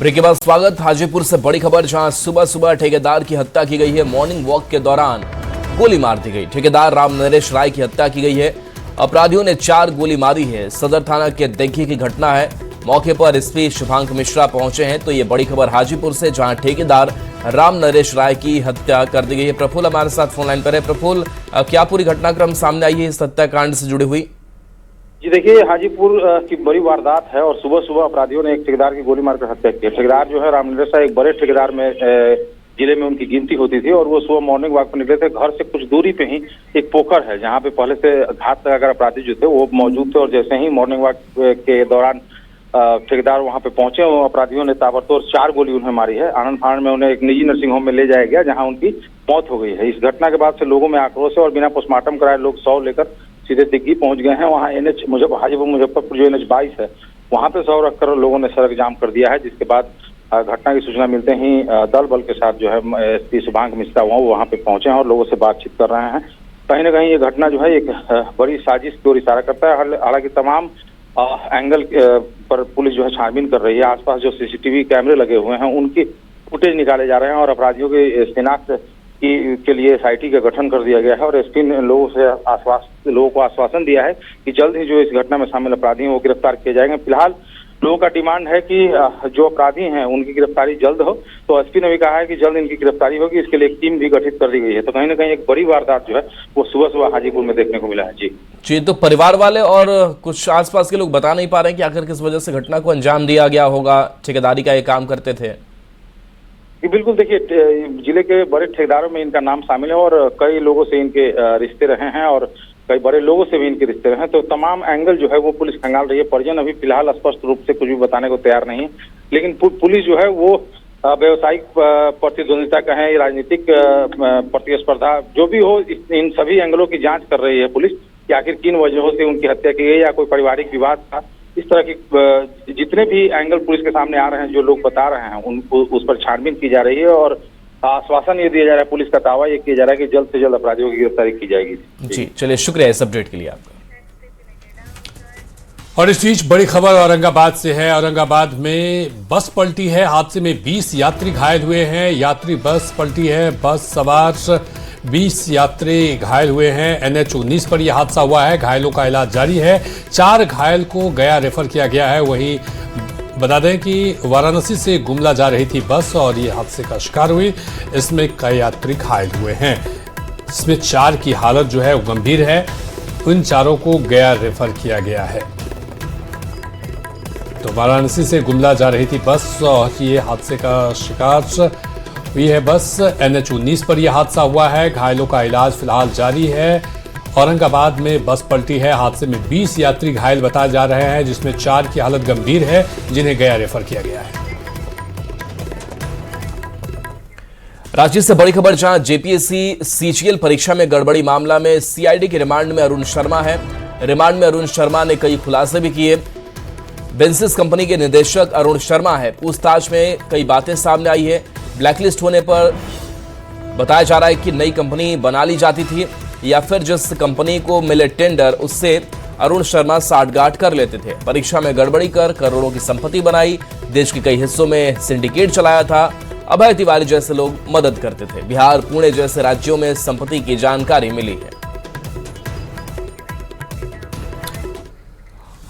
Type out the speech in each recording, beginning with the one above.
Break के बाद स्वागत। हाजीपुर से बड़ी खबर, जहां सुबह सुबह ठेकेदार की हत्या की गई है। मॉर्निंग वॉक के दौरान गोली मार दी गई। ठेकेदार राम नरेश राय की हत्या की गई है। अपराधियों ने 4 गोली मारी है। सदर थाना के देखी की घटना है। मौके पर एसपी शुभांक मिश्रा पहुंचे हैं। तो ये बड़ी खबर हाजीपुर से, जहां ठेकेदार राम नरेश राय की हत्या कर दी गई है। प्रफुल्ल हमारे साथ फोनलाइन पर है। प्रफुल्ल, क्या पूरी घटनाक्रम सामने आई है इस हत्याकांड से जुड़ी हुई? जी देखिए, हाजीपुर की बड़ी वारदात है और सुबह सुबह अपराधियों ने एक ठेकेदार की गोली मारकर हत्या की। ठेकेदार जो है राम नरेश राय, एक बड़े ठेकेदार में जिले में उनकी गिनती होती थी और वो सुबह मॉर्निंग वॉक पर निकले थे। घर से कुछ दूरी पे ही एक पोखर है, जहाँ पे पहले से घात लगाकर अपराधी जो थे वो मौजूद थे। और जैसे ही मॉर्निंग वॉक के दौरान ठेकेदार वहां पे पहुंचे, अपराधियों ने ताबड़तोड़ 4 गोली उन्हें मारी है। आनंद फानंद में उन्हें एक निजी नर्सिंग होम में ले जाया गया, जहां उनकी मौत हो गई है। इस घटना के बाद से लोगों में आक्रोश है और बिना पोस्टमार्टम कराए लोग 100 लेकर सीधे दिग्गी पहुंच गए हैं। वहां हाजीपुर मुजफ्फरपुर जो NH-22 है, वहां पे 100 रखकर लोगों ने सड़क जाम कर दिया है। जिसके बाद घटना की सूचना मिलते ही दल बल के साथ जो है एसपी शुभांक मिश्रा वो वहां पे पहुंचे हैं और लोगों से बातचीत कर रहे हैं। कहीं ना कहीं ये घटना जो है एक बड़ी साजिश की ओर इशारा करता है। हालांकि तमाम एंगल पर पुलिस जो है छानबीन कर रही है। आसपास जो CCTV कैमरे लगे हुए हैं उनकी फुटेज निकाले जा रहे हैं और अपराधियों की शिनाख्त के लिए SIT का गठन कर दिया गया है। और एसपी ने लोगों को आश्वासन दिया है कि जल्द ही जो इस घटना में शामिल अपराधी हैं वो गिरफ्तार किए जाएंगे। फिलहाल लोगों का डिमांड है कि जो अपराधी हैं उनकी गिरफ्तारी जल्द हो। तो एसपी ने भी कहा है कि जल्द इनकी गिरफ्तारी होगी। इसके लिए एक टीम भी गठित कर दी गई है। तो कहीं ना कहीं एक बड़ी वारदात जो है वो सुबह सुबह हाजीपुर में देखने को मिला है। जी, तो परिवार वाले और कुछ आसपास के लोग बता नहीं पा रहे हैं कि आखिर किस वजह से घटना को अंजाम दिया गया होगा। ठेकेदारी का ये काम करते थे। बिल्कुल, देखिए जिले के बड़े ठेकेदारों में इनका नाम शामिल है और कई लोगों से इनके रिश्ते रहे हैं और कई बड़े लोगों से भी इनके रिश्ते रहे हैं। तो तमाम एंगल जो है वो पुलिस खंगाल रही है। परिजन अभी फिलहाल स्पष्ट रूप से कुछ भी बताने को तैयार नहीं है, लेकिन पुलिस जो है वो व्यवसायिक प्रतिद्वंदिता कहें, राजनीतिक प्रतिस्पर्धा जो भी हो, इन सभी एंगलों की जांच कर रही है पुलिस कि आखिर किन वजहों से उनकी हत्या की गई या कोई पारिवारिक विवाद था। इस तरह की जितने भी एंगल पुलिस के सामने आ रहे हैं, जो लोग बता रहे हैं, उनको उस पर छानबीन की जा रही है और आश्वासन ये दिया जा रहा है, पुलिस का दावा ये किया जा रहा है कि जल्द से जल्द अपराधियों की गिरफ्तारी की जाएगी। जी चलिए, शुक्रिया इस अपडेट के लिए आपका। और इस बीच बड़ी खबर औरंगाबाद से है। औरंगाबाद में बस पलटी है। हादसे में 20 यात्री घायल हुए हैं। यात्री बस पलटी है। बस सवार 20 यात्री घायल हुए हैं। NH-19 पर यह हादसा हुआ है। घायलों का इलाज जारी है। 4 घायल को गया रेफर किया गया है। वहीं बता दें कि वाराणसी से गुमला जा रही थी बस और ये हादसे का शिकार हुई। इसमें कई यात्री घायल हुए हैं। इसमें 4 की हालत जो है वो गंभीर है। उन 4 को गया रेफर किया गया है। तो वाराणसी से गुमला जा रही थी बस और ये हादसे का शिकार हुई है बस। NH-19 पर यह हादसा हुआ है। घायलों का इलाज फिलहाल जारी है। औरंगाबाद में बस पलटी है। हादसे में 20 यात्री घायल बताए जा रहे हैं, जिसमें 4 की हालत गंभीर है, जिन्हें गया रेफर किया गया है। रांची से बड़ी खबर, जहां JPSC CGL परीक्षा में गड़बड़ी मामला में CID के रिमांड में अरुण शर्मा है। रिमांड में अरुण शर्मा ने कई खुलासे भी किए। बेंसिस कंपनी के निदेशक अरुण शर्मा है। पूछताछ में कई बातें सामने आई है। ब्लैकलिस्ट होने पर बताया जा रहा है कि नई कंपनी बना ली जाती थी या फिर जिस कंपनी को मिले टेंडर उससे अरुण शर्मा साठगांठ कर लेते थे। परीक्षा में गड़बड़ी कर करोड़ों की संपत्ति बनाई। देश के कई हिस्सों में सिंडिकेट चलाया था। अभय तिवारी जैसे लोग मदद करते थे। बिहार, पुणे जैसे राज्यों में संपत्ति की जानकारी मिली है।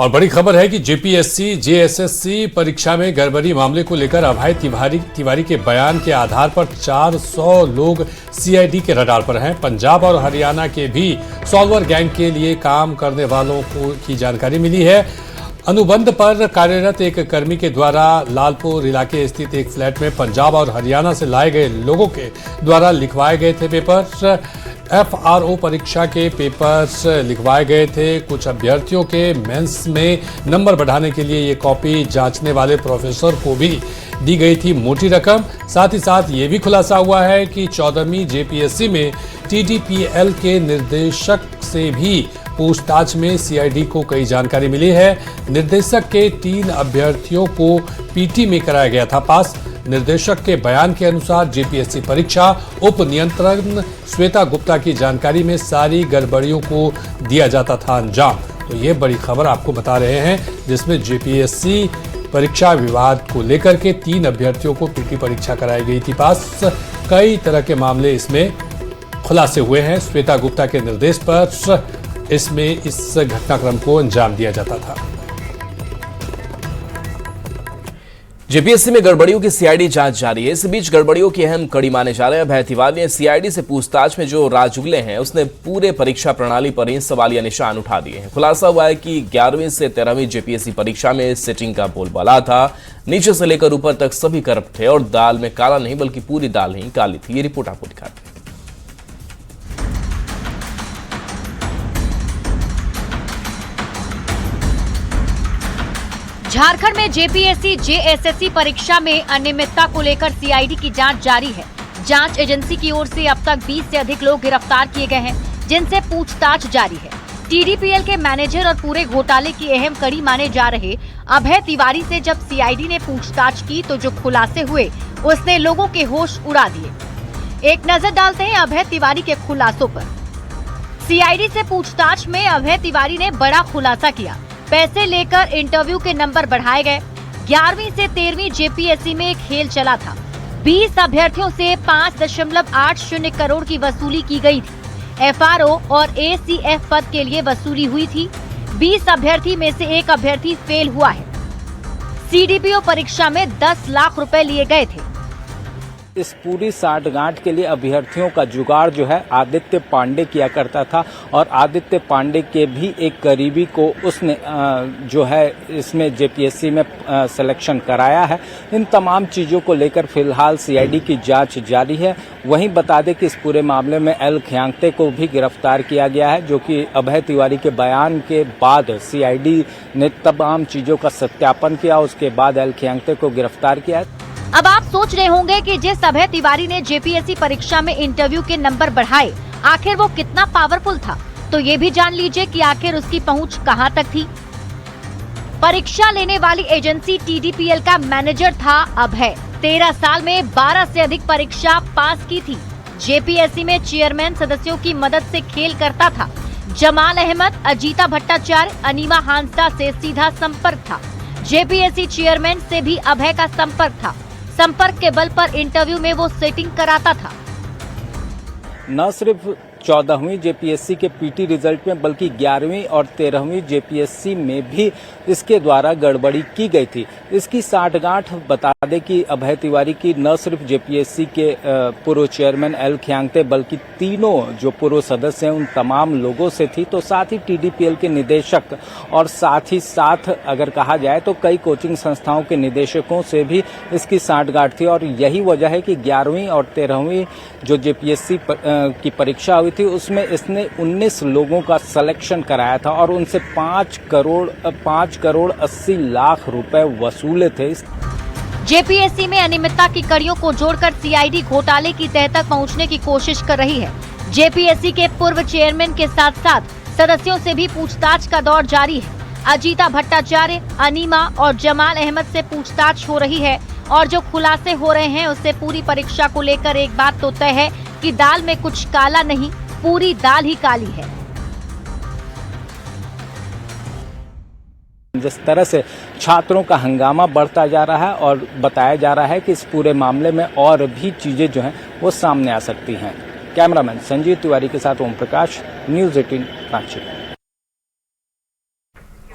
और बड़ी खबर है कि JPSC JSSC परीक्षा में गड़बड़ी मामले को लेकर अभय तिवारी के बयान के आधार पर 400 लोग CID के रडार पर हैं। पंजाब और हरियाणा के भी सॉल्वर गैंग के लिए काम करने वालों की जानकारी मिली है। अनुबंध पर कार्यरत एक कर्मी के द्वारा लालपुर इलाके स्थित एक फ्लैट में पंजाब और हरियाणा से लाए गए लोगों के द्वारा लिखवाए गए थे पेपर्स। FRO परीक्षा के पेपर्स लिखवाए गए थे। कुछ अभ्यर्थियों के मेंस में नंबर बढ़ाने के लिए ये कॉपी जांचने वाले प्रोफेसर को भी दी गई थी मोटी रकम। साथ ही साथ ये भी खुलासा हुआ है कि 14वीं JPSC में TTPL के निर्देशक से भी पूछताछ में CID को कई जानकारी मिली है। निर्देशक के 3 अभ्यर्थियों को PT में कराया गया था पास। निर्देशक के बयान के अनुसार JPSC परीक्षा उप नियंत्रण श्वेता गुप्ता की जानकारी में सारी गड़बड़ियों को दिया जाता था अंजाम। तो ये बड़ी खबर आपको बता रहे हैं, जिसमें JPSC परीक्षा विवाद को लेकर के 3 अभ्यर्थियों को पीटी परीक्षा कराई गई थी पास। कई तरह के मामले इसमें खुलासे हुए हैं। श्वेता गुप्ता के निर्देश पर इसमें इस घटनाक्रम को अंजाम दिया जाता था। जेपीएससी में गड़बड़ियों की सीआईडी जांच जारी है। इस बीच गड़बड़ियों की अहम कड़ी माने जा रहे अभय तिवारी ने सीआईडी से पूछताछ में जो राज उगले हैं उसने पूरे परीक्षा प्रणाली पर ही सवालिया निशान उठा दिए हैं। खुलासा हुआ है कि 11वीं से 13वीं जेपीएससी परीक्षा में सेटिंग का बोलबाला था। नीचे से लेकर ऊपर तक सभी करप्ट थे और दाल में काला नहीं बल्कि पूरी दाल ही काली थी। ये रिपोर्ट आपको दिखाते हैं। झारखंड में जेपीएससी जेएसएससी परीक्षा में अनियमितता को लेकर सीआईडी की जांच जारी है। जांच एजेंसी की ओर से अब तक 20 से अधिक लोग गिरफ्तार किए गए हैं, जिनसे पूछताछ जारी है। टीडीपीएल के मैनेजर और पूरे घोटाले की अहम कड़ी माने जा रहे अभय तिवारी से जब सीआईडी ने पूछताछ की तो जो खुलासे हुए उसने लोगों के होश उड़ा दिए। एक नजर डालते हैं अभय तिवारी के खुलासों पर। सीआईडी से पूछताछ में अभय तिवारी ने बड़ा खुलासा किया। पैसे लेकर इंटरव्यू के नंबर बढ़ाए गए। 11वीं से 13वीं जेपीएससी में एक खेल चला था। 20 अभ्यर्थियों से 5.80 करोड़ की वसूली की गई थी। एफआरओ और एसीएफ पद के लिए वसूली हुई थी। 20 अभ्यर्थी में से एक अभ्यर्थी फेल हुआ है। सीडीपीओ परीक्षा में 10 लाख रुपए लिए गए थे। इस पूरी साठगांठ के लिए अभ्यर्थियों का जुगाड़ जो है आदित्य पांडे किया करता था और आदित्य पांडे के भी एक करीबी को उसने जो है इसमें जेपीएससी में सिलेक्शन कराया है। इन तमाम चीज़ों को लेकर फिलहाल सीआईडी की जांच जारी है। वहीं बता दें कि इस पूरे मामले में एल खियांगते को भी गिरफ्तार किया गया है, जो कि अभय तिवारी के बयान के बाद सीआईडी ने तमाम चीज़ों का सत्यापन किया। उसके बाद एल खियांगते को गिरफ्तार किया है। अब आप सोच रहे होंगे कि जिस अभय तिवारी ने जेपीएससी परीक्षा में इंटरव्यू के नंबर बढ़ाए, आखिर वो कितना पावरफुल था। तो ये भी जान लीजिए कि आखिर उसकी पहुंच कहां तक थी। परीक्षा लेने वाली एजेंसी टीडीपीएल का मैनेजर था अभय। 13 साल में 12 से अधिक परीक्षा पास की थी। जेपीएससी में चेयरमैन सदस्यों की मदद से खेल करता था। जमाल अहमद, अजीता भट्टाचार्य, अनीमा हांसदा से सीधा संपर्क था। जेपीएससी चेयरमैन से भी अभय का संपर्क था। संपर्क के बल पर इंटरव्यू में वो सेटिंग कराता था। न सिर्फ 14वीं जेपीएससी के पीटी रिजल्ट में बल्कि 11वीं और 13वीं जेपीएससी में भी इसके द्वारा गड़बड़ी की गई थी। इसकी साठगांठ बता दें कि अभय तिवारी की न सिर्फ जेपीएससी के पूर्व चेयरमैन एल खियांगते बल्कि तीनों जो पूर्व सदस्य हैं उन तमाम लोगों से थी। तो साथ ही टीडीपीएल के निदेशक और साथ ही साथ अगर कहा जाए तो कई कोचिंग संस्थाओं के निदेशकों से भी इसकी साठगांठ थी। और यही वजह है कि 11वीं और 13वीं जो जेपीएससी की परीक्षा हुई थी उसमें इसने 19 लोगों का सिलेक्शन कराया था और उनसे 5 करोड़ 80 लाख रुपए वसूले थे। जेपीएससी में अनियमितता की कड़ियों को जोड़कर सीआईडी घोटाले की तह तक पहुंचने की कोशिश कर रही है। जेपीएससी के पूर्व चेयरमैन के साथ साथ सदस्यों से भी पूछताछ का दौर जारी है। अजीता भट्टाचार्य, अनीमा और जमाल अहमद से पूछताछ हो रही है और जो खुलासे हो रहे हैं उससे पूरी परीक्षा को लेकर एक बात तो तय है कि दाल में कुछ काला नहीं, पूरी दाल ही काली है। जिस तरह से छात्रों का हंगामा बढ़ता जा रहा है और बताया जा रहा है कि इस पूरे मामले में और भी चीजें जो हैं वो सामने आ सकती हैं। कैमरामैन संजीव तिवारी के साथ ओम प्रकाश, न्यूज़ 18 रांची।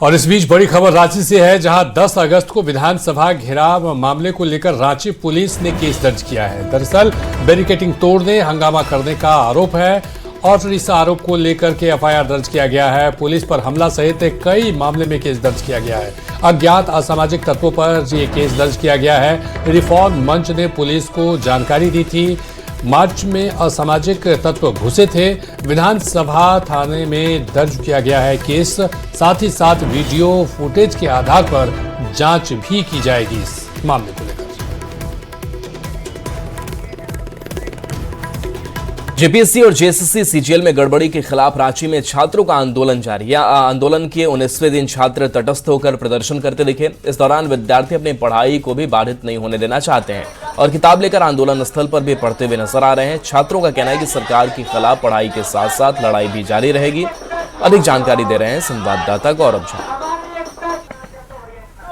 और इस बीच बड़ी खबर रांची से है, जहां 10 अगस्त को विधानसभा घेराव मामले को लेकर रांची पुलिस ने केस दर्ज किया है। दरअसल बैरिकेडिंग तोड़ने, हंगामा करने का आरोप है और इस आरोप को लेकर के एफआईआर दर्ज किया गया है। पुलिस पर हमला सहित कई मामले में केस दर्ज किया गया है। अज्ञात असामाजिक तत्वों पर ये केस दर्ज किया गया है। रिफॉर्म मंच ने पुलिस को जानकारी दी थी। मार्च में असामाजिक तत्व घुसे थे। विधानसभा थाने में दर्ज किया गया है केस। साथ ही साथ वीडियो फुटेज के आधार पर जांच भी की जाएगी इस मामले को लेकर। जेपीएससी और जेएसएससी सीजीएल में गड़बड़ी के खिलाफ रांची में छात्रों का आंदोलन जारी है। आंदोलन के 19वें दिन छात्र तटस्थ होकर प्रदर्शन करते दिखे। इस दौरान विद्यार्थी अपनी पढ़ाई को भी बाधित नहीं होने देना चाहते हैं और किताब लेकर आंदोलन स्थल पर भी पढ़ते हुए नजर आ रहे हैं। छात्रों का कहना है कि सरकार के खिलाफ पढ़ाई के साथ साथ लड़ाई भी जारी रहेगी। अधिक जानकारी दे रहे हैं संवाददाता गौरव झा।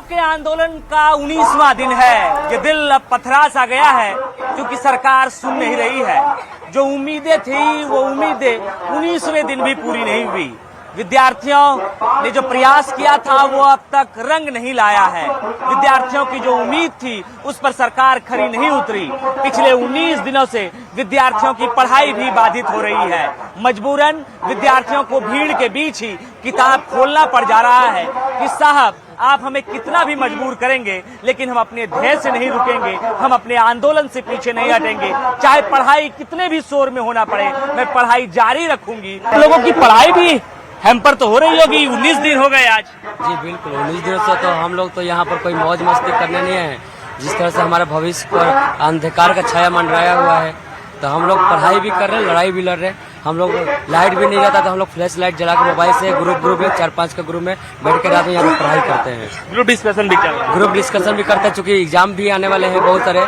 के आंदोलन का 19वां दिन है। ये दिल अब पथरा सा गया है क्योंकि सरकार सुन नहीं रही है। जो उम्मीदें थी वो उम्मीदें 19वें दिन भी पूरी नहीं हुई। विद्यार्थियों ने जो प्रयास किया था वो अब तक रंग नहीं लाया है। विद्यार्थियों की जो उम्मीद थी उस पर सरकार खरी नहीं उतरी। पिछले 19 दिनों से विद्यार्थियों की पढ़ाई भी बाधित हो रही है। मजबूरन विद्यार्थियों को भीड़ के बीच ही किताब खोलना पड़ जा रहा है कि साहब आप हमें कितना भी मजबूर करेंगे लेकिन हम अपने ध्येय से नहीं रुकेंगे, हम अपने आंदोलन से पीछे नहीं हटेंगे। चाहे पढ़ाई कितने भी शोर में होना पड़े, मैं पढ़ाई जारी रखूंगी। लोगों की पढ़ाई भी हैम्पर तो हो रही होगी। 19 दिन हो गए आज। जी बिल्कुल, 19 दिनों से तो हम लोग तो यहाँ पर कोई मौज मस्ती करने नहीं आए। जिस तरह से हमारे भविष्य पर अंधकार का छाया मंडराया हुआ है, तो हम लोग पढ़ाई भी कर रहे हैं, लड़ाई भी लड़ रहे हैं। हम लोग लाइट भी नहीं रहता तो हम लोग फ्लैश लाइट जला के मोबाइल से ग्रुप में 4-5 के ग्रुप में बैठ के रात में यहाँ पर पढ़ाई करते हैं। ग्रुप डिस्कशन भी कर रहे हैं। ग्रुप डिस्कशन भी करते हैं चूँकि एग्जाम भी आने वाले हैं बहुत सारे।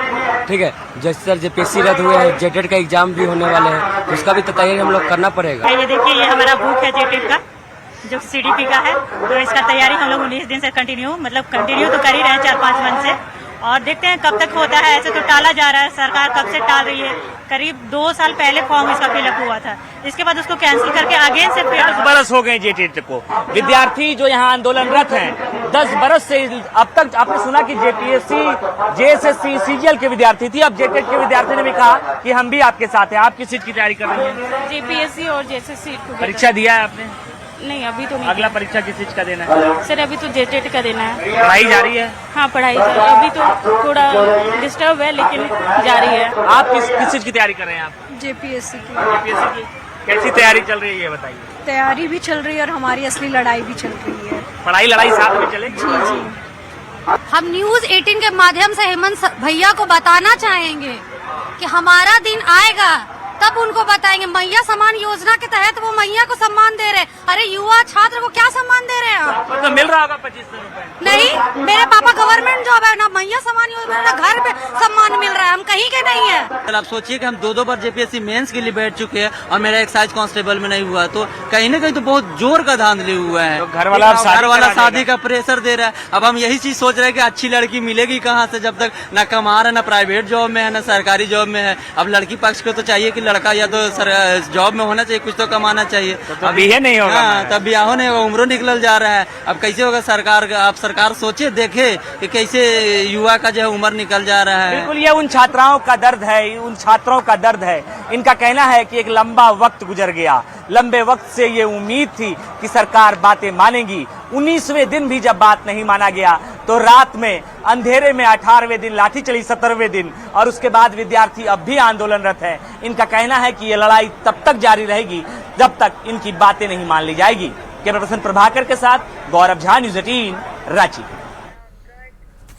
ठीक है, जैसे जेपीएससी रद्द हुए हैं, जेटेट का एग्जाम भी होने वाले हैं, उसका भी तो तैयारी हम लोग करना पड़ेगा। ये देखिए, ये हमारा बुक है जेटेट का जो सीडीपी का है, तो इसका तैयारी हम लोग 19 दिन से कंटिन्यू तो कर ही रहे हैं 4-5 मंथ से, और देखते हैं कब तक होता है। ऐसे तो टाला जा रहा है, सरकार कब से टाल रही है। करीब 2 साल पहले फॉर्म इसका फिलअप हुआ था, इसके बाद उसको कैंसिल करके आगे से 10 बरस हो गए जेटेट को। विद्यार्थी जो यहाँ आंदोलनरत हैं 10 बरस से अब तक। आपने सुना कि जेपीएससी, जेएसएससी, सीजीएल के विद्यार्थी थी, अब जेटेट के विद्यार्थी ने भी कहा कि हम भी आपके साथ हैं। आप किस चीज की तैयारी कर रही हैं? जेपीएससी और जेएसएससी। परीक्षा दिया है आपने? नहीं, अभी तो नहीं। अगला परीक्षा किस चीज का देना है? सर अभी तो जेटेट का देना है। पढ़ाई जारी है? हाँ, पढ़ाई अभी तो थोड़ा डिस्टर्ब है लेकिन जारी है। आप किस चीज की तैयारी कर रहे हैं? आप जेपीएससी की। जेपीएससी की कैसी तैयारी चल रही है ये बताइए। तैयारी भी चल रही है और हमारी असली लड़ाई भी चल रही है। पढ़ाई लड़ाई साथ में चलेगी? जी जी। हम न्यूज 18 के माध्यम से हेमंत भैया को बताना चाहेंगे कि हमारा दिन आएगा तब उनको बताएंगे। मैया सम्मान योजना के तहत वो मैया को सम्मान दे रहे। अरे युवा छात्र को क्या सम्मान दे रहे हैं आप? तो मिल रहा होगा 2500 रुपए। नहीं, मेरे पापा गवर्नमेंट जॉब है ना, मैया सम्मान योजना ना घर पे सम्मान मिल रहा है, हम कहीं के नहीं है। आप सोचिए कि हम 2 बार जेपीएससी मेंस के लिए बैठ चुके हैं और मेरा एक्साइज कांस्टेबल में नहीं हुआ, तो कहीं ना कहीं तो बहुत जोर का धांधली हुआ है। तो घर वाला शादी का प्रेशर दे रहा है। अब हम यही चीज सोच रहे हैं कि अच्छी लड़की मिलेगी कहाँ से, जब तक न कमा रहा, न प्राइवेट जॉब में है, न सरकारी जॉब में है। अब लड़की पक्ष को तो चाहिए कि लड़का या तो जॉब में होना चाहिए, कुछ तो कमाना चाहिए। तो अभी है नहीं होगा। हाँ, तब ब्याह नहीं होगा, उम्र निकल जा रहा है। अब कैसे होगा सरकार का? आप सरकार सोचे देखे कि कैसे युवा का जो है उम्र निकल जा रहा है। बिल्कुल, ये उन छात्राओं का दर्द है, उन छात्रों का दर्द है। इनका कहना है कि एक लंबा वक्त गुजर गया, लंबे वक्त से ये उम्मीद थी कि सरकार बातें मानेगी। 19वें दिन भी जब बात नहीं माना गया तो रात में अंधेरे में 18वें दिन लाठी चली, 17वें दिन, और उसके बाद विद्यार्थी अब भी आंदोलनरत है। इनका कहना है कि ये लड़ाई तब तक जारी रहेगी जब तक इनकी बातें नहीं मान ली जाएगी। कैमरा पर्सन प्रभाकर के साथ गौरव झा, न्यूज 18 रांची।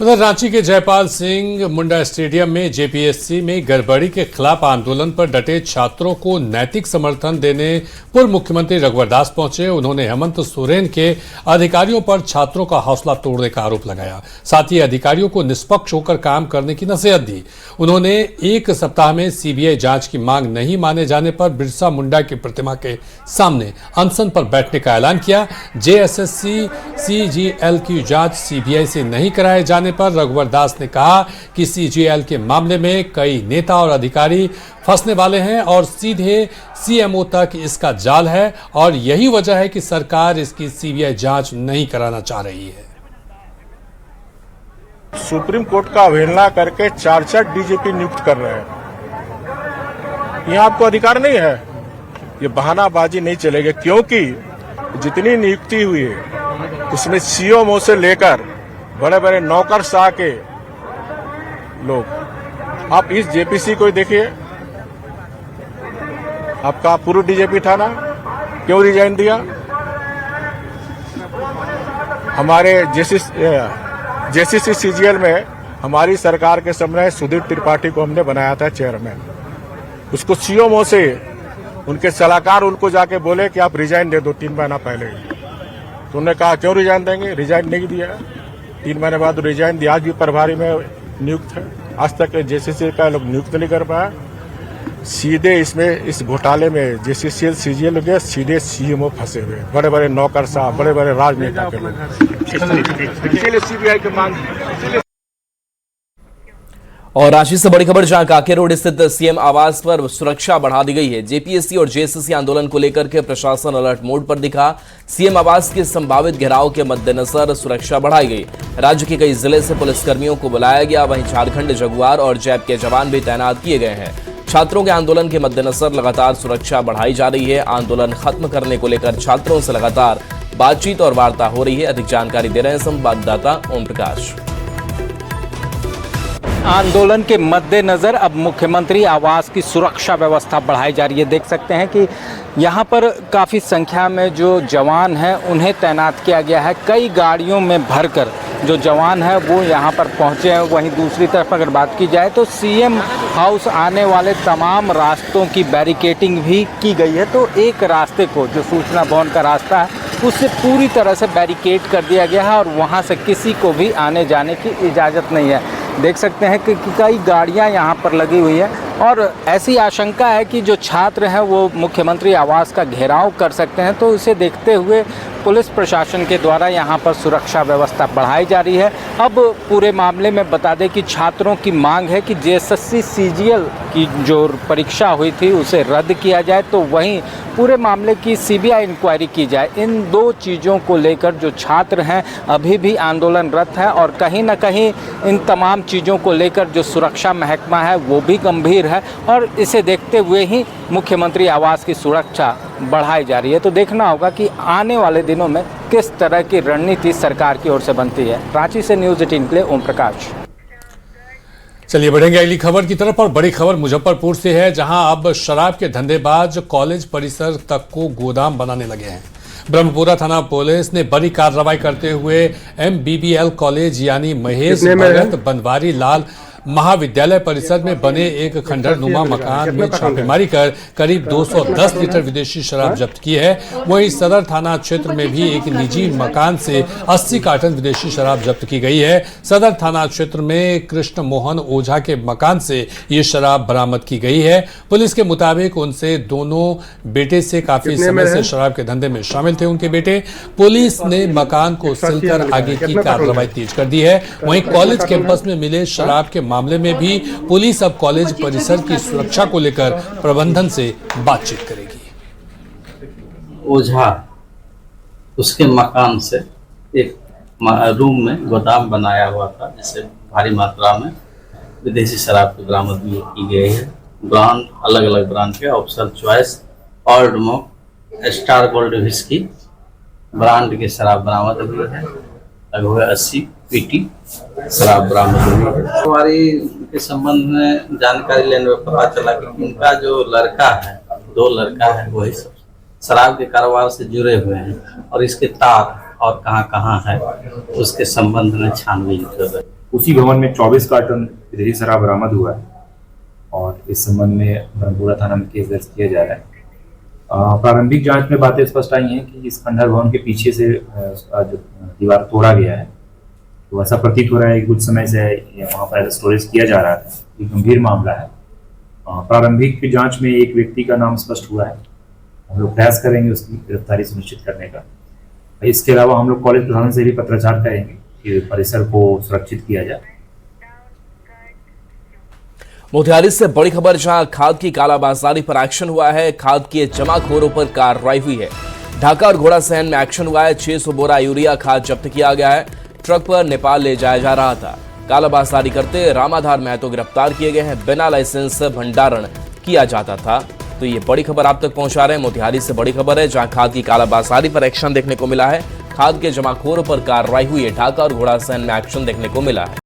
उधर रांची के जयपाल सिंह मुंडा स्टेडियम में जेपीएससी में गड़बड़ी के खिलाफ आंदोलन पर डटे छात्रों को नैतिक समर्थन देने पूर्व मुख्यमंत्री रघुवर दास पहुंचे। उन्होंने हेमंत सोरेन के अधिकारियों पर छात्रों का हौसला तोड़ने का आरोप लगाया, साथ ही अधिकारियों को निष्पक्ष होकर काम करने की नसीहत दी। उन्होंने 1 सप्ताह में सीबीआई जांच की मांग नहीं माने जाने पर बिरसा मुंडा की प्रतिमा के सामने अनशन पर बैठने का ऐलान किया। जेएसएससी सीजीएल की जांच सीबीआई से नहीं कराए जाने पर रघुवर दास ने कहा कि सीजीएल के मामले में कई नेता और अधिकारी फंसने वाले हैं और सीधे सीएमओ तक इसका जाल है, और यही वजह है कि सरकार इसकी सीबीआई जांच नहीं कराना चाह रही है। सुप्रीम कोर्ट का अवहेलना करके 4 डीजीपी नियुक्त कर रहे हैं। यह आपको अधिकार नहीं है, ये बहानाबाजी नहीं चलेगी, क्योंकि जितनी नियुक्ति हुई है उसमें सीएमओ से लेकर बड़े बड़े नौकरशाह के लोग। आप इस जेपीसी को देखिए, आपका पूर्व डीजीपी था ना, क्यों रिजाइन दिया? हमारे जेसीसी सीजीएल में हमारी सरकार के समय सुधीर त्रिपाठी को हमने बनाया था चेयरमैन। उसको सीएमओ से उनके सलाहकार उनको जाके बोले कि आप रिजाइन दे दो 3 महीना पहले, तो उन्होंने कहा क्यों रिजाइन देंगे? रिजाइन नहीं दिया। 3 महीने बाद रिजाइन दिया। आज भी प्रभारी में नियुक्त है, आज तक जेसीसी का लोग नियुक्त नहीं कर पाया। सीधे इसमें इस घोटाले में जेसीसीएल सीजीएल के सीधे सीएमओ फंसे हुए हैं, बड़े बड़े नौकर साहब, बड़े बड़े राजनेता के लोग। इसीलिए सीबीआई की मांग। और रांची से बड़ी खबर, जहां काके रोड स्थित सीएम आवास पर सुरक्षा बढ़ा दी गई है। जेपीएससी और जेएसएससी आंदोलन को लेकर के प्रशासन अलर्ट मोड पर दिखा। सीएम आवास के संभावित घेराव के मद्देनजर सुरक्षा बढ़ाई गई। राज्य के कई जिले से पुलिसकर्मियों को बुलाया गया, वहीं झारखंड, जगुआर और जैप के जवान भी तैनात किए गए हैं। छात्रों के आंदोलन के मद्देनजर लगातार सुरक्षा बढ़ाई जा रही है। आंदोलन खत्म करने को लेकर छात्रों से लगातार बातचीत और वार्ता हो रही है। अधिक जानकारी दे रहे हैं संवाददाता ओम प्रकाश। आंदोलन के मद्देनजर अब मुख्यमंत्री आवास की सुरक्षा व्यवस्था बढ़ाई जा रही है। देख सकते हैं कि यहाँ पर काफ़ी संख्या में जो जवान हैं उन्हें तैनात किया गया है। कई गाड़ियों में भरकर जो जवान हैं वो यहाँ पर पहुँचे हैं। वहीं दूसरी तरफ अगर बात की जाए तो सीएम हाउस आने वाले तमाम रास्तों की बैरिकेडिंग भी की गई है। तो एक रास्ते को, जो सूचना भवन का रास्ता है, उससे पूरी तरह से बैरिकेड कर दिया गया है और वहाँ से किसी को भी आने जाने की इजाज़त नहीं है। देख सकते हैं कि कई गाड़ियां यहां पर लगी हुई है और ऐसी आशंका है कि जो छात्र हैं वो मुख्यमंत्री आवास का घेराव कर सकते हैं। तो इसे देखते हुए पुलिस प्रशासन के द्वारा यहां पर सुरक्षा व्यवस्था बढ़ाई जा रही है। अब पूरे मामले में बता दें कि छात्रों की मांग है कि जेएसएससी सीजीएल की जो परीक्षा हुई थी उसे रद्द किया जाए, तो वहीं पूरे मामले की सीबीआई इंक्वायरी की जाए। इन दो चीज़ों को लेकर जो छात्र हैं अभी भी आंदोलनरत हैं और कहीं ना कहीं इन तमाम चीज़ों को लेकर जो सुरक्षा महकमा है वो भी गंभीर है और इसे देखते हुए ही मुख्यमंत्री आवास की सुरक्षा बढ़ाई जा रही है। तो देखना होगा कि आने वाले दिनों में किस तरह की रणनीति सरकार की ओर से बनती है। रांची से न्यूज़ 18 के लिए ओम प्रकाश। चलिए बढ़ेंगे अगली खबर की तरफ और बड़ी खबर मुजफ्फरपुर से है, जहां अब शराब के धंधेबाज कॉलेज परिसर तक को गोदाम बनाने लगे हैं। ब्रह्मपुरा थाना पुलिस ने बड़ी कार्रवाई करते हुए MBBL कॉलेज यानी महेश भगत बनवारी लाल महाविद्यालय परिसर में बने एक खंडहरनुमा मकान में छापेमारी कर करीब 210 लीटर विदेशी शराब जब्त की है। वहीं सदर थाना क्षेत्र में भी एक निजी मकान से 80 कार्टन विदेशी शराब जब्त की गई है। सदर थाना क्षेत्र में कृष्ण मोहन ओझा के मकान से ये शराब बरामद की गई है। पुलिस के मुताबिक उनसे दोनों बेटे से काफी समय से शराब के धंधे में शामिल थे उनके बेटे। पुलिस ने मकान को सील कर आगे की कार्रवाई तेज कर दी है। वहीं कॉलेज कैंपस में मिले शराब के मामले में भी पुलिस अब कॉलेज परिसर की सुरक्षा को लेकर प्रबंधन से बातचीत करेगी। ओझा उसके मकान से एक रूम में गोदाम बनाया हुआ था, जिससे भारी मात्रा में विदेशी शराब की बरामदगी की गई है। ब्रांड अलग अलग ब्रांड के Officer Choice, Old Monk, Star Gold whisky brand की शराब बरामद हुई है। लगभग 80 पीटी शराब बरामद हुई है। हमारी के संबंध में जानकारी लेने में पता चला कि उनका जो लड़का है, 2 लड़का है, वही सब शराब के कारोबार से जुड़े हुए हैं और इसके तार और कहाँ है उसके संबंध में छानबीन कर रहे हैं। उसी भवन में 24 कार्टन विदेशी शराब बरामद हुआ है और इस संबंध में ब्रह्मपुरा थाना में केस दर्ज किया जा रहा है। प्रारंभिक जांच में बातें स्पष्ट आई हैं कि इस खंडहर भवन के पीछे से जो दीवार तोड़ा गया है, तो ऐसा प्रतीत हो रहा है कि कुछ समय से वहाँ पर स्टोरेज किया जा रहा था। ये गंभीर मामला है। प्रारंभिक जांच में एक व्यक्ति का नाम स्पष्ट हुआ है। हम लोग प्रयास करेंगे उसकी गिरफ्तारी सुनिश्चित करने का। इसके अलावा हम लोग कॉलेज प्रशासन से भी पत्राचार करेंगे कि परिसर को सुरक्षित किया जाए। मोतिहारी से बड़ी खबर, जहां खाद की कालाबाजारी पर एक्शन हुआ है। खाद के जमाखोरों पर कार्रवाई हुई है। ढाका और घोड़ा सहन में एक्शन हुआ है। 600 बोरा यूरिया खाद जब्त किया गया है। ट्रक पर नेपाल ले जाया जा रहा था। कालाबाजारी करते रामाधार महतो गिरफ्तार किए गए हैं। बिना लाइसेंस भंडारण किया जाता था। तो ये बड़ी खबर आप तक पहुंचा रहे हैं। मोतिहारी से बड़ी खबर है, जहां खाद की कालाबाजारी पर एक्शन देखने को मिला है। खाद के जमाखोरों पर कार्रवाई हुई है। ढाका और घोड़ा सहन में एक्शन देखने को मिला है।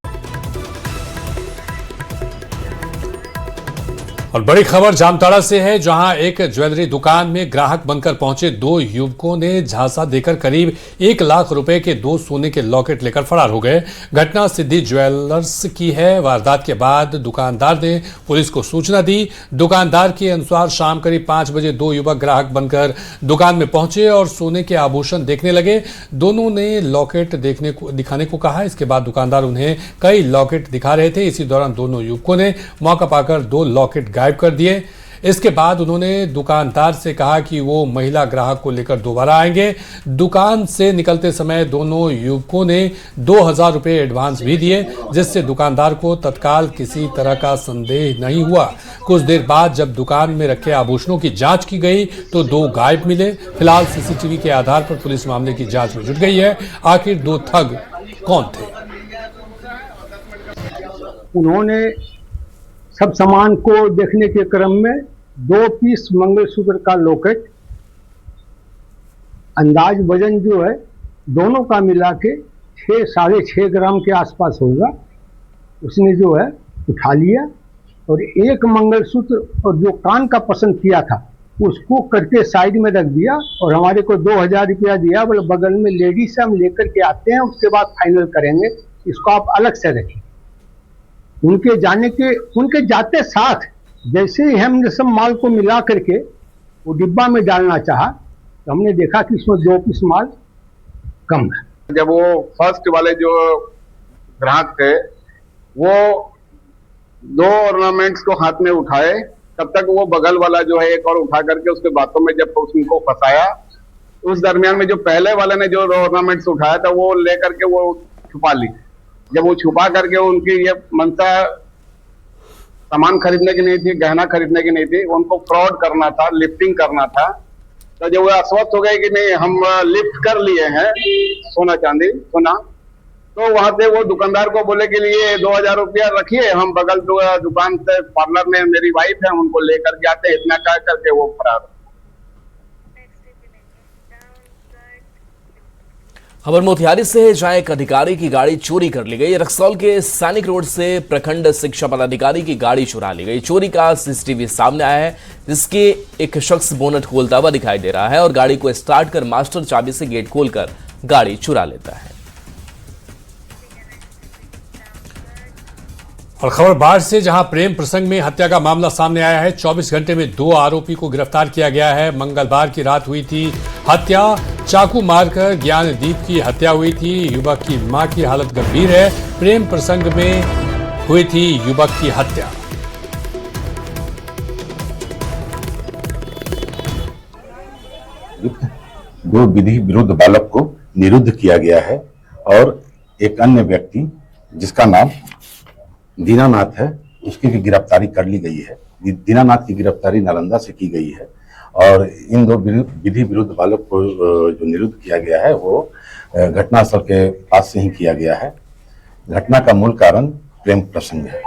और बड़ी खबर जामताड़ा से है, जहां एक ज्वेलरी दुकान में ग्राहक बनकर पहुंचे 2 युवकों ने झांसा देकर करीब 1 लाख रुपए के 2 सोने के लॉकेट लेकर फरार हो गए। घटना सिद्धि ज्वेलर्स की है। वारदात के बाद दुकानदार ने पुलिस को सूचना दी। दुकानदार के अनुसार शाम करीब 5 बजे 2 युवक ग्राहक बनकर दुकान में पहुंचे और सोने के आभूषण देखने लगे। दोनों ने लॉकेट दिखाने को कहा। इसके बाद दुकानदार उन्हें कई लॉकेट दिखा रहे थे। इसी दौरान दोनों युवकों ने मौका पाकर 2 लॉकेट गायब कर दिए। इसके बाद उन्होंने दुकानदार से कहा कि वो महिला ग्राहक को लेकर दोबारा आएंगे। दुकान से निकलते समय दोनों युवकों ने 2000 रुपये एडवांस भी दिए, जिससे दुकानदार को तत्काल किसी तरह का संदेह नहीं हुआ। कुछ देर बाद जब दुकान में रखे आभूषणों की जांच की गई तो 2 गायब मिले। फिलहाल सीसीटीवी के आधार पर पुलिस मामले की जांच में जुट गई है। आखिर 2 ठग कौन थे? उन्होंने सब सामान को देखने के क्रम में 2 पीस मंगलसूत्र का लॉकेट, अंदाज वजन जो है दोनों का मिला के 6-6.5 ग्राम के आसपास होगा, उसने जो है उठा लिया। और एक मंगलसूत्र और जो कान का पसंद किया था उसको करके साइड में रख दिया और हमारे को 2000 रुपया दिया। बोले बगल में लेडीज से हम लेकर के आते हैं, उसके बाद फाइनल करेंगे, इसको आप अलग से रखिए। उनके जाते साथ जैसे ही हमने सब माल को मिला करके वो डिब्बा में डालना चाहा तो हमने देखा कि इसमें 2 पीस माल कम है। जब वो फर्स्ट वाले जो ग्राहक थे वो 2 ऑर्नामेंट्स को हाथ में उठाए, तब तक वो बगल वाला जो है एक और उठा करके उसके बातों में जब उनको फंसाया, उस दरमियान में जो पहले वाले ने जो ऑर्नामेंट्स उठाया था वो लेकर के वो छुपा ली। जब वो छुपा करके उनकी ये मनसा सामान खरीदने की नहीं थी, गहना खरीदने की नहीं थी, उनको फ्रॉड करना था, लिफ्टिंग करना था। तो जब वो आश्वस्त हो गए कि नहीं हम लिफ्ट कर लिए हैं सोना सोना, तो वहां से वो दुकानदार को बोले कि लिए 2000 रुपया रखिए, हम बगल दुकान से पार्लर में मेरी वाइफ है उनको लेकर के आते, इतना कह करके वो फरार। खबर मोतिहारी से है, जहां एक अधिकारी की गाड़ी चोरी कर ली गई। रक्सौल के सैनिक रोड से प्रखंड शिक्षा पदाधिकारी की गाड़ी चुरा ली गई। चोरी का सीसीटीवी सामने आया है, जिसके एक शख्स बोनट खोलता हुआ दिखाई दे रहा है और गाड़ी को स्टार्ट कर मास्टर चाबी से गेट खोलकर गाड़ी चुरा लेता है। और खबर बाढ़ से, जहां प्रेम प्रसंग में हत्या का मामला सामने आया है। 24 घंटे में 2 आरोपी को गिरफ्तार किया गया है। मंगलवार की रात हुई थी हत्या, चाकू मारकर ज्ञानदीप की हत्या हुई थी। युवक की मां की हालत गंभीर है। प्रेम प्रसंग में हुई थी युवक की हत्या। दो विधि विरुद्ध बालक को निरुद्ध किया गया है और एक अन्य व्यक्ति जिसका नाम दीनानाथ है, उसकी भी गिरफ्तारी कर ली गई है। दीनानाथ की गिरफ्तारी नालंदा से की गई है और इन 2 विधि विरुद्ध बालक को जो निरुद्ध किया गया है वो घटनास्थल के पास से ही किया गया है। घटना का मूल कारण प्रेम प्रसंग है।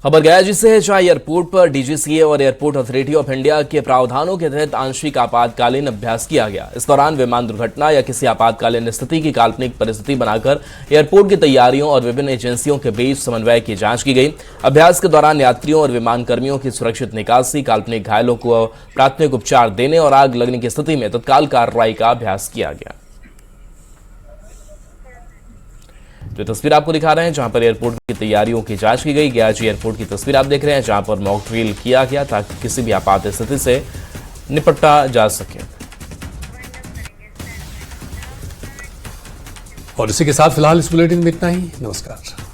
खबर गया जिससे है, जहां एयरपोर्ट पर डीजीसीए और एयरपोर्ट अथॉरिटी ऑफ इंडिया के प्रावधानों के तहत आंशिक आपातकालीन अभ्यास किया गया। इस दौरान विमान दुर्घटना या किसी आपातकालीन स्थिति की काल्पनिक परिस्थिति बनाकर एयरपोर्ट की तैयारियों और विभिन्न एजेंसियों के बीच समन्वय की जांच की गई। अभ्यास के दौरान यात्रियों और विमान कर्मियों की सुरक्षित निकासी, काल्पनिक घायलों को प्राथमिक उपचार देने और आग लगने की स्थिति में तत्काल कार्रवाई का अभ्यास किया गया। जो तस्वीर आपको दिखा रहे हैं, जहां पर एयरपोर्ट की तैयारियों की जांच की गई। गयाजी एयरपोर्ट की तस्वीर आप देख रहे हैं, जहां पर मॉक ड्रिल किया गया ताकि किसी भी आपात स्थिति से निपटा जा सके। और इसी के साथ फिलहाल इस बुलेटिन में इतना ही। नमस्कार।